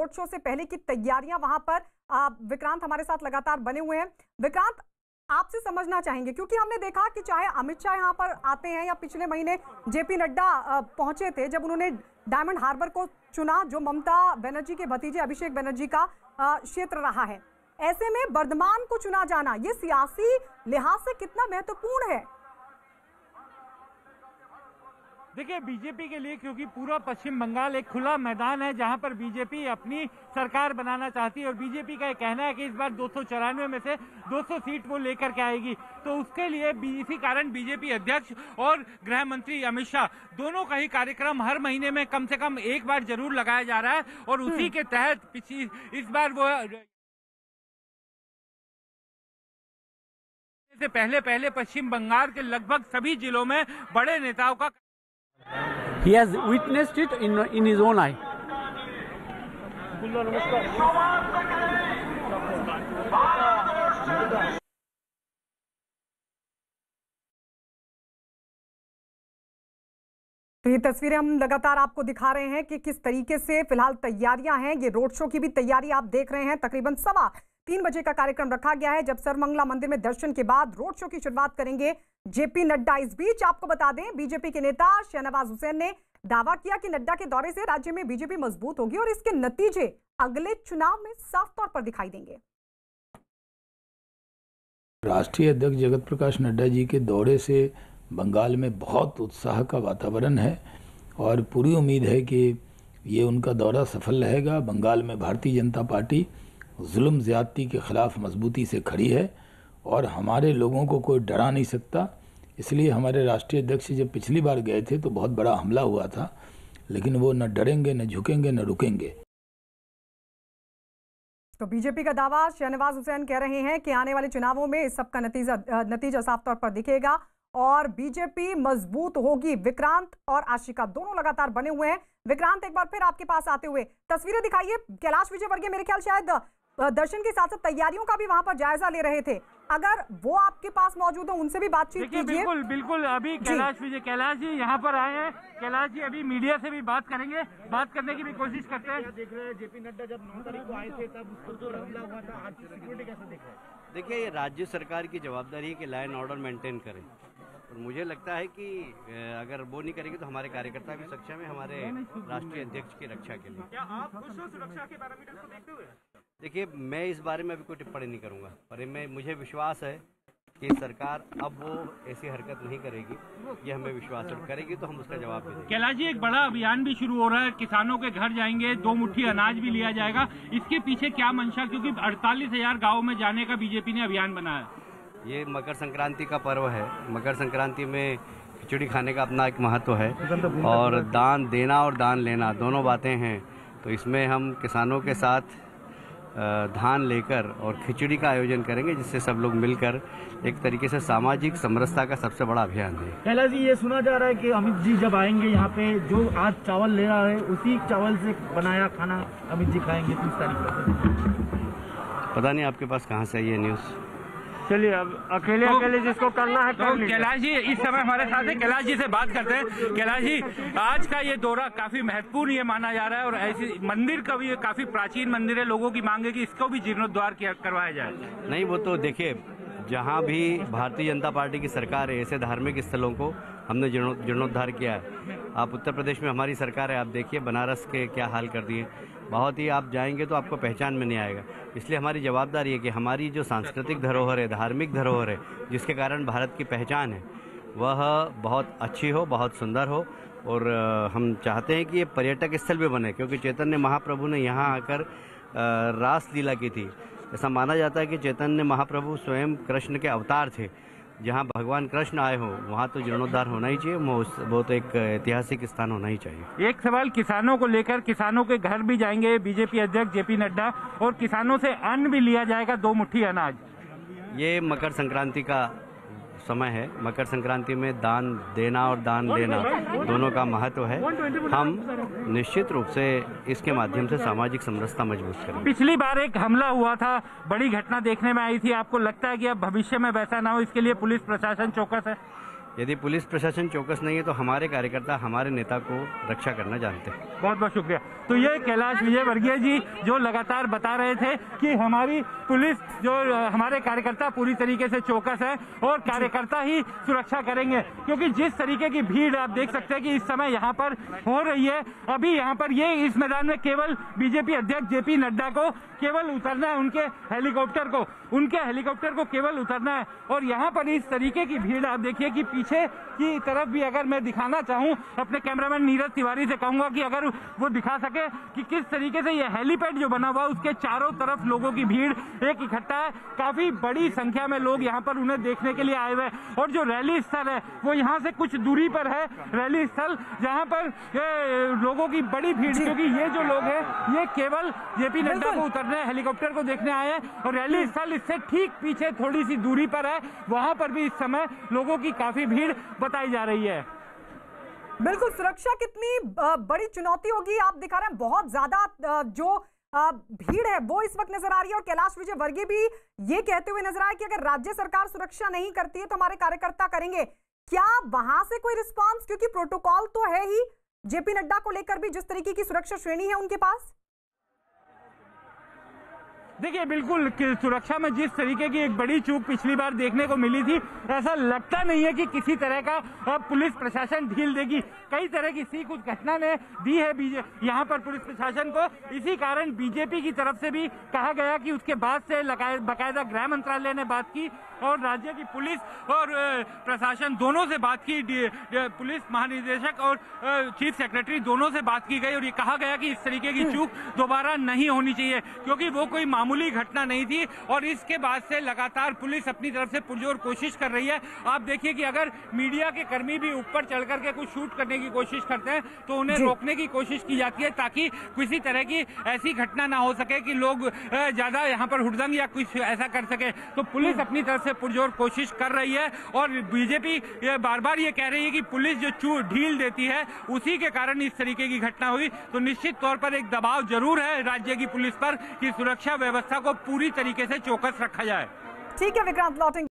Road show से पहले की तैयारियां वहां पर विक्रांत हमारे साथ लगातार बने हुए हैं। विक्रांत, आपसे समझना चाहेंगे क्योंकि हमने देखा कि चाहे अमित शाह यहाँ पर आते हैं या पिछले महीने जेपी नड्डा पहुंचे थे जब उन्होंने डायमंड हार्बर को चुना, जो ममता बनर्जी के भतीजे अभिषेक बनर्जी का क्षेत्र रहा है। ऐसे में बर्धमान को चुना जाना ये सियासी लिहाज से कितना महत्वपूर्ण है? देखिए, बीजेपी के लिए, क्योंकि पूरा पश्चिम बंगाल एक खुला मैदान है जहां पर बीजेपी अपनी सरकार बनाना चाहती है और बीजेपी का कहना है कि इस बार 294 में से 200 सीट वो लेकर के आएगी। तो उसके लिए इसी कारण बीजेपी अध्यक्ष और गृह मंत्री अमित शाह दोनों का ही कार्यक्रम हर महीने में कम से कम एक बार जरूर लगाया जा रहा है और उसी के तहत इस बार वो से पहले पश्चिम बंगाल के लगभग सभी जिलों में बड़े नेताओं का He has witnessed it in his own eye. तो ये तस्वीरें हम लगातार आपको दिखा रहे हैं कि किस तरीके से फिलहाल तैयारियां हैं। ये रोड शो की भी तैयारी आप देख रहे हैं। तकरीबन 3:15 बजे का कार्यक्रम रखा गया है, जब सर्वमंगला मंदिर में दर्शन के बाद रोड शो की शुरुआत करेंगे जेपी नड्डा। इस बीच आपको बता दें, बीजेपी के नेता शहनवाज हुसैन ने दावा किया कि नड्डा के दौरे से राज्य में बीजेपी मजबूत होगी और इसके नतीजे अगले चुनाव में साफ तौर पर दिखाई देंगे। राष्ट्रीय अध्यक्ष जगत प्रकाश नड्डा जी के दौरे से बंगाल में बहुत उत्साह का वातावरण है और पूरी उम्मीद है कि ये उनका दौरा सफल रहेगा। बंगाल में भारतीय जनता पार्टी जुल्म ज्यादती के खिलाफ मजबूती से खड़ी है और हमारे लोगों को कोई डरा नहीं सकता। इसलिए हमारे राष्ट्रीय अध्यक्ष जब पिछली बार गए थे तो बहुत बड़ा हमला हुआ था, लेकिन वो न डरेंगे, न झुकेंगे, न रुकेंगे। तो बीजेपी का दावा, शहनवाज हुसैन कह रहे हैं कि आने वाले चुनावों में इस सब का नतीजा साफ तौर पर दिखेगा और बीजेपी मजबूत होगी। विक्रांत और आशिका दोनों लगातार बने हुए हैं। विक्रांत, एक बार फिर आपके पास आते हुए तस्वीरें दिखाइए। कैलाश विजयवर्गीय मेरे ख्याल शायद दर्शन के साथ साथ तैयारियों का भी वहां पर जायजा ले रहे थे। अगर वो आपके पास मौजूद हो, उनसे भी बातचीत कीजिए। बिल्कुल अभी कैलाश जी यहाँ पर आए हैं। कैलाश जी अभी मीडिया से भी बात करेंगे, बात करने की भी कोशिश करते हैं। देख रहे हैं जेपी नड्डा जब 9 तारीख को आए थे तब उस पर जो हमला हुआ था, आज की सिक्योरिटी कैसे देख रहे हैं? देखिए, ये राज्य सरकार की जवाबदारी है कि लॉ एंड ऑर्डर मेंटेन करें और मुझे लगता है कि अगर वो नहीं करेंगे तो हमारे कार्यकर्ता भी सक्षम है हमारे राष्ट्रीय अध्यक्ष की रक्षा के लिए। क्या आप खुश हो सुरक्षा के पैरामीटर्स को देखते हुए? देखिए, मैं इस बारे में अभी कोई टिप्पणी नहीं करूंगा, पर मुझे विश्वास है कि सरकार अब वो ऐसी हरकत नहीं करेगी। ये हमें विश्वास है, करेगी तो हम उसका जवाब भी देंगे। कैलाश जी, एक बड़ा अभियान भी शुरू हो रहा है, किसानों के घर जाएंगे, 2 मुट्ठी अनाज भी लिया जाएगा। इसके पीछे क्या मंशा, क्योंकि 48,000 गाँव में जाने का बीजेपी ने अभियान बनाया? ये मकर संक्रांति का पर्व है। मकर संक्रांति में खिचड़ी खाने का अपना एक महत्व है और दान देना और दान लेना दोनों बातें हैं। तो इसमें हम किसानों के साथ धान लेकर और खिचड़ी का आयोजन करेंगे, जिससे सब लोग मिलकर एक तरीके से सामाजिक समरसता का सबसे बड़ा अभियान है। कैलाश जी, ये सुना जा रहा है कि अमित जी जब आएंगे यहाँ पे, जो आज चावल ले रहा है उसी चावल से बनाया खाना अमित जी खाएंगे 30 तारीख को। पता नहीं आपके पास कहाँ से ये न्यूज़। चलिए, अब अकेले जिसको करना है तो कैलाश जी इस समय हमारे साथ है। कैलाश जी से बात करते हैं। कैलाश जी, आज का ये दौरा काफी महत्वपूर्ण ये माना जा रहा है और ऐसी मंदिर का भी काफी प्राचीन मंदिर है, लोगों की मांग है कि इसको भी जीर्णोद्धार करवाया जाए। नहीं, वो तो देखिए, जहाँ भी भारतीय जनता पार्टी की सरकार है ऐसे धार्मिक स्थलों को हमने जीर्णोद्धार किया है। आप उत्तर प्रदेश में हमारी सरकार है, आप देखिए बनारस के क्या हाल कर दिए। बहुत ही, आप जाएंगे तो आपको पहचान में नहीं आएगा। इसलिए हमारी जवाबदारी है कि हमारी जो सांस्कृतिक धरोहर है, धार्मिक धरोहर है, जिसके कारण भारत की पहचान है, वह बहुत अच्छी हो, बहुत सुंदर हो और हम चाहते हैं कि ये पर्यटक स्थल भी बने, क्योंकि चैतन्य महाप्रभु ने यहाँ आकर रास लीला की थी। ऐसा माना जाता है कि चैतन्य महाप्रभु स्वयं कृष्ण के अवतार थे। जहाँ भगवान कृष्ण आए हो वहाँ तो जीर्णोद्धार होना ही चाहिए, वो तो एक ऐतिहासिक स्थान होना ही चाहिए। एक सवाल किसानों को लेकर, किसानों के घर भी जाएंगे बीजेपी अध्यक्ष जेपी नड्डा और किसानों से अन्न भी लिया जाएगा, 2 मुट्ठी अनाज। ये मकर संक्रांति का समय है। मकर संक्रांति में दान देना और दान लेना दोनों का महत्व है। हम निश्चित रूप से इसके माध्यम से सामाजिक समरसता मजबूत करेंगे। पिछली बार एक हमला हुआ था, बड़ी घटना देखने में आई थी। आपको लगता है कि अब भविष्य में वैसा ना हो, इसके लिए पुलिस प्रशासन चौकस है? यदि पुलिस प्रशासन चौकस नहीं है तो हमारे कार्यकर्ता हमारे नेता को रक्षा करना जानते हैं। बहुत बहुत शुक्रिया। तो ये कैलाश विजयवर्गीय जी जो लगातार बता रहे थे कि हमारी पुलिस जो हमारे कार्यकर्ता पूरी तरीके से चौकस है और कार्यकर्ता ही सुरक्षा करेंगे, क्योंकि जिस तरीके की भीड़ आप देख सकते हैं कि इस समय यहाँ पर हो रही है। अभी यहाँ पर ये इस मैदान में केवल बीजेपी अध्यक्ष जेपी नड्डा को केवल उतरना है, उनके हेलीकॉप्टर को केवल उतरना है। और यहाँ पर इस तरीके की भीड़ आप देखिए कि पीछे की तरफ भी अगर मैं दिखाना चाहूँ, अपने कैमरामैन नीरज तिवारी से कहूंगा कि अगर वो दिखा सके कि किस तरीके से ये हेलीपैड जो बना हुआ उसके चारों तरफ लोगों की भीड़ एक इकट्ठा है। काफी बड़ी संख्या में लोग यहाँ पर उन्हें देखने के लिए आए हुए हैं। और जो रैली स्थल है वो यहाँ से कुछ दूरी पर है, रैली स्थल जहाँ पर लोगों की बड़ी भीड़, क्योंकि ये जो लोग हैं ये केवल जेपी नड्डा को उतरने, हेलीकॉप्टर को देखने आए हैं। और रैली स्थल इससे ठीक पीछे थोड़ी सी दूरी पर है, वहां पर भी इस समय लोगों की काफी भीड़ बताई जा रही है। बिल्कुल, सुरक्षा कितनी बड़ी चुनौती होगी आप दिखा रहे हैं। बहुत ज्यादा जो भीड़ है वो इस वक्त नजर आ रही है। और कैलाश विजयवर्गीय भी ये कहते हुए नजर आए कि अगर राज्य सरकार सुरक्षा नहीं करती है तो हमारे कार्यकर्ता करेंगे। क्या वहां से कोई रिस्पांस, क्योंकि प्रोटोकॉल तो है ही जेपी नड्डा को लेकर भी, जिस तरीके की सुरक्षा श्रेणी है उनके पास? देखिए, बिल्कुल सुरक्षा में जिस तरीके की एक बड़ी चूक पिछली बार देखने को मिली थी, ऐसा लगता नहीं है कि किसी तरह का पुलिस प्रशासन ढील देगी। कई तरह की सीख उस घटना ने दी है यहाँ पर पुलिस प्रशासन को। इसी कारण बीजेपी की तरफ से भी कहा गया कि उसके बाद से बाकायदा गृह मंत्रालय ने बात की और राज्य की पुलिस और प्रशासन दोनों से बात की, पुलिस महानिदेशक और चीफ सेक्रेटरी दोनों से बात की गई और ये कहा गया कि इस तरीके की चूक दोबारा नहीं होनी चाहिए, क्योंकि वो कोई मामूली घटना नहीं थी। और इसके बाद से लगातार पुलिस अपनी तरफ से पुरजोर कोशिश कर रही है। आप देखिए कि अगर मीडिया के कर्मी भी ऊपर चढ़ करके कुछ शूट करने की कोशिश करते हैं तो उन्हें रोकने की कोशिश की जाती है, ताकि किसी तरह की ऐसी घटना ना हो सके कि लोग ज्यादा यहाँ पर हुड़दंग या कुछ ऐसा कर सके। तो पुलिस अपनी तरफ से पुरजोर कोशिश कर रही है और बीजेपी बार बार ये कह रही है कि पुलिस जो ढील देती है उसी के कारण इस तरीके की घटना हुई। तो निश्चित तौर पर एक दबाव जरूर है राज्य की पुलिस पर कि सुरक्षा व्यवस्था को पूरी तरीके से चौकस रखा जाए। ठीक है विक्रांत, लौटेंगे।